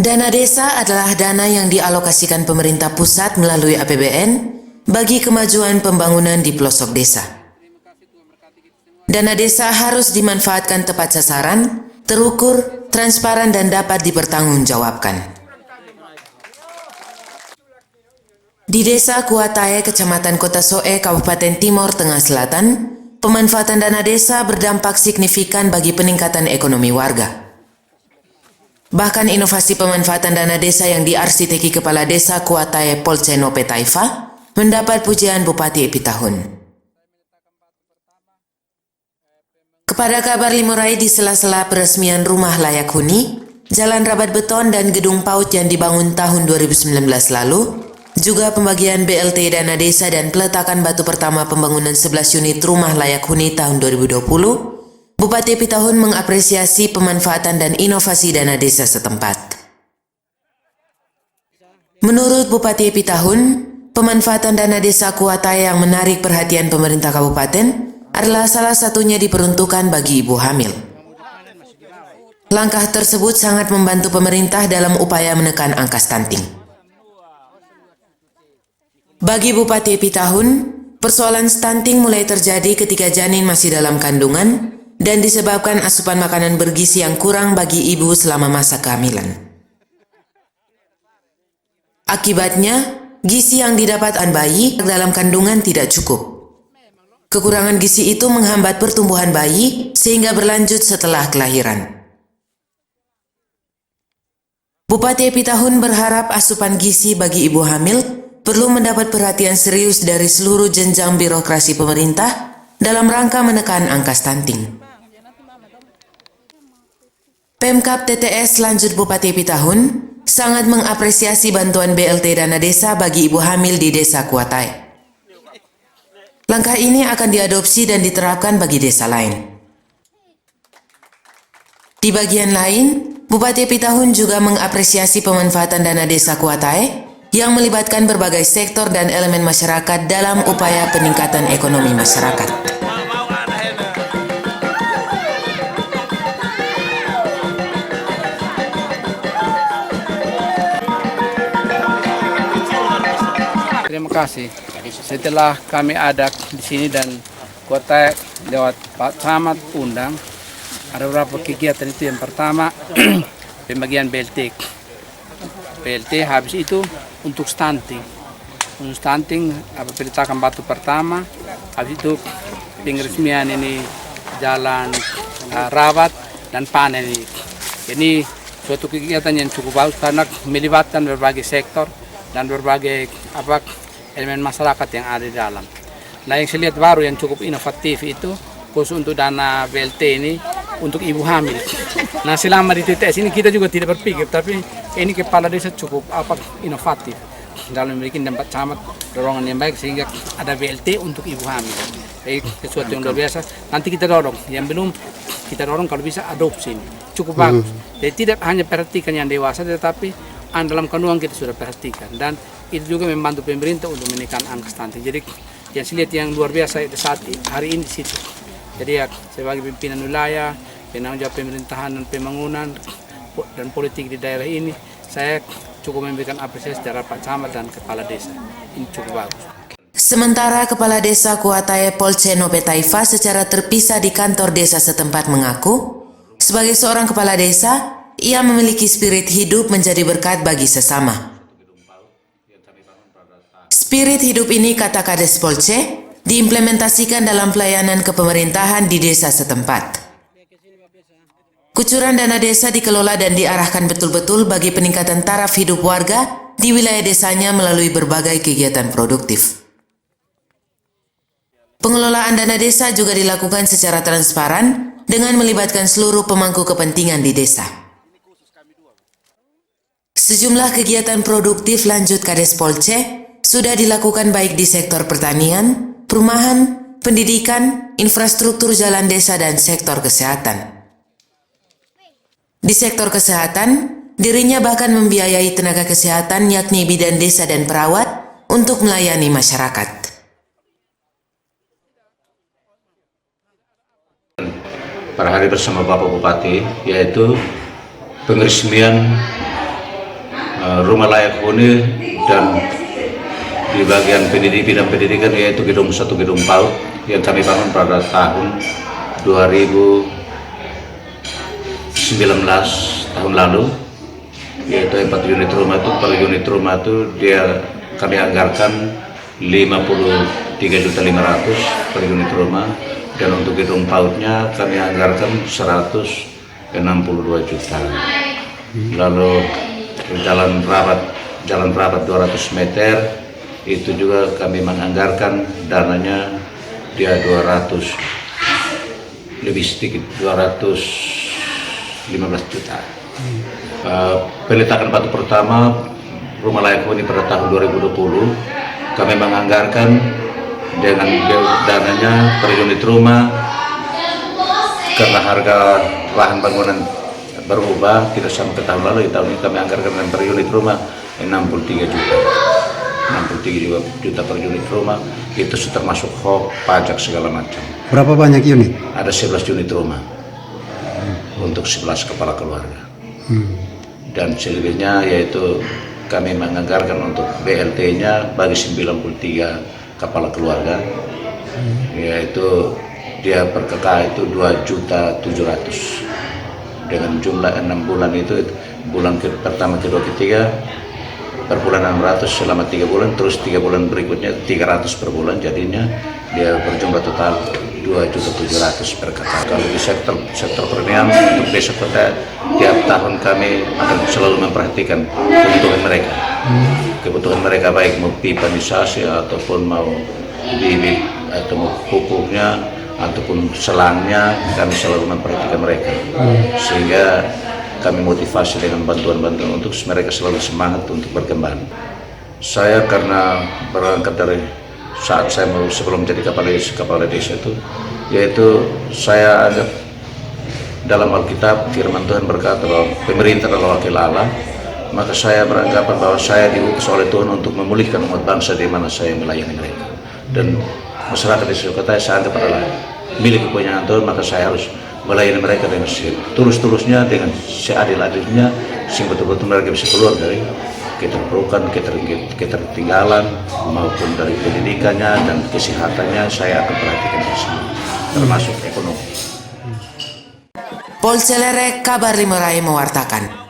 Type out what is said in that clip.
Dana desa adalah dana yang dialokasikan pemerintah pusat melalui APBN bagi kemajuan pembangunan di pelosok desa. Dana desa harus dimanfaatkan tepat sasaran, terukur, transparan dan dapat dipertanggungjawabkan. Di Desa Kuatae, Kecamatan Kota Soe, Kabupaten Timor Tengah Selatan, pemanfaatan dana desa berdampak signifikan bagi peningkatan ekonomi warga. Bahkan inovasi pemanfaatan dana desa yang diarsiteki Kepala Desa Kuatae Polce Nope Taifa mendapat pujian Bupati Epitahun. Kepada kabar Limurai di sela-sela peresmian rumah layak huni, jalan rabat beton dan gedung PAUD yang dibangun tahun 2019 lalu, juga pembagian BLT dana desa dan peletakan batu pertama pembangunan 11 unit rumah layak huni tahun 2020, Bupati Epitahun mengapresiasi pemanfaatan dan inovasi dana desa setempat. Menurut Bupati Epitahun, pemanfaatan dana desa Kuatae yang menarik perhatian pemerintah kabupaten adalah salah satunya diperuntukkan bagi ibu hamil. Langkah tersebut sangat membantu pemerintah dalam upaya menekan angka stunting. Bagi Bupati Epitahun, persoalan stunting mulai terjadi ketika janin masih dalam kandungan dan disebabkan asupan makanan bergizi yang kurang bagi ibu selama masa kehamilan. Akibatnya, gizi yang didapat bayi dalam kandungan tidak cukup. Kekurangan gizi itu menghambat pertumbuhan bayi sehingga berlanjut setelah kelahiran. Bupati Epitahun berharap asupan gizi bagi ibu hamil perlu mendapat perhatian serius dari seluruh jenjang birokrasi pemerintah dalam rangka menekan angka stunting. Pemkab TTS lanjut Bupati Epitahun sangat mengapresiasi bantuan BLT dana desa bagi ibu hamil di Desa Kuatae. Langkah ini akan diadopsi dan diterapkan bagi desa lain. Di bagian lain, Bupati Epitahun juga mengapresiasi pemanfaatan dana desa Kuatae yang melibatkan berbagai sektor dan elemen masyarakat dalam upaya peningkatan ekonomi masyarakat. Terima kasih. Setelah kami ada di sini dan kota lewat Pak Camat undang, ada beberapa kegiatan itu. Yang pertama, pembagian BLT. BLT habis itu untuk stunting. Untuk stunting, peletakan batu pertama, habis itu pengeresmian ini jalan rawat dan panen ini. Ini suatu kegiatan yang cukup bagus karena melibatkan berbagai sektor dan berbagai elemen masyarakat yang ada di dalam. Nah, yang saya lihat baru yang cukup inovatif itu khusus untuk dana BLT ini untuk ibu hamil. Nah, selama di TTS ini kita juga tidak berpikir, tapi ini kepala desa cukup inovatif dalam memiliki tempat camat dorongan yang baik sehingga ada BLT untuk ibu hamil. Sesuatu yang luar biasa. Nanti kita dorong, yang belum kita dorong kalau bisa adopsi ini cukup bagus. Jadi tidak hanya perhatikan yang dewasa, tetapi dalam kandungan kita sudah perhatikan, dan itu juga membantu pemerintah untuk menekan angka stunting. Jadi yang saya lihat yang luar biasa saat hari ini di situ. Jadi ya, sebagai pimpinan wilayah, penanggung jawab pemerintahan dan pembangunan dan politik di daerah ini, saya cukup memberikan apresiasi terhadap Pak Camat dan Kepala Desa. Ini cukup bagus. Sementara Kepala Desa Kuatae Polce Nope Taifa secara terpisah di kantor desa setempat mengaku, sebagai seorang kepala desa, ia memiliki spirit hidup menjadi berkat bagi sesama. Spirit hidup ini, kata Kades Polce, diimplementasikan dalam pelayanan kepemerintahan di desa setempat. Kucuran dana desa dikelola dan diarahkan betul-betul bagi peningkatan taraf hidup warga di wilayah desanya melalui berbagai kegiatan produktif. Pengelolaan dana desa juga dilakukan secara transparan dengan melibatkan seluruh pemangku kepentingan di desa. Sejumlah kegiatan produktif, lanjut Kades Polce, sudah dilakukan baik di sektor pertanian, perumahan, pendidikan, infrastruktur jalan desa, dan sektor kesehatan. Di sektor kesehatan, dirinya bahkan membiayai tenaga kesehatan yakni bidan desa dan perawat untuk melayani masyarakat. Pada hari bersama Bapak Bupati, yaitu pengeresmian rumah layak huni dan di bagian bidang pendidikan yaitu satu gedung PAUD yang kami bangun pada tahun 2019 tahun lalu, yaitu 4 unit rumah itu. Per unit rumah itu kami anggarkan 53.500.000 per unit rumah, dan untuk gedung PAUD-nya kami anggarkan 162 juta. Lalu jalan rabat 200 meter itu juga kami menganggarkan dananya dia 200 lebih sedikit 215 juta. Peletakan batu pertama rumah layak huni pada tahun 2020 kami menganggarkan dengan dananya per unit rumah, karena harga lahan bangunan berubah tidak sama ke tahun lalu. Tahun ini kami anggarkan dengan per unit rumah 63 juta per unit rumah, itu termasuk hok, pajak segala macam. Berapa banyak unit? Ada 11 unit rumah untuk 11 kepala keluarga. Dan selebihnya yaitu kami menganggarkan untuk BLT-nya bagi 93 kepala keluarga, yaitu dia per KK itu 2.700.000 dengan jumlah 6 bulan itu, bulan pertama, kedua, ketiga per bulan 600 selama 3 bulan, terus 3 bulan berikutnya 300 per bulan, jadinya dia berjumlah total 2.700.000 per kakak. Kalau di sektor pertanian untuk desa kota, tiap tahun kami akan selalu memperhatikan kebutuhan mereka baik mau pipanisasi ataupun mau bibit atau mau pupuknya ataupun selangnya, kami selalu memperhatikan mereka sehingga kami motivasi dengan bantuan-bantuan untuk mereka selalu semangat untuk berkembang. Saya karena berangkat dari saat saya sebelum jadi kepala desa itu, yaitu saya anggap dalam Alkitab firman Tuhan berkata bahwa pemerintah adalah wakil Allah, maka saya beranggapan bahwa saya diutus oleh Tuhan untuk memulihkan umat bangsa di mana saya melayani mereka. Dan masyarakat di Sukata saya anggap adalah milik kepunyaan Tuhan, maka saya harus melayani mereka dengan tulus-tulusnya, dengan seadil-adilnya, sehingga betul-betul mereka bisa keluar dari keterpurukan, ketertinggalan, maupun dari pendidikannya dan kesehatannya. Saya akan perhatikan semua, termasuk ekonomi. Polcelere Kabar Limurai mewartakan.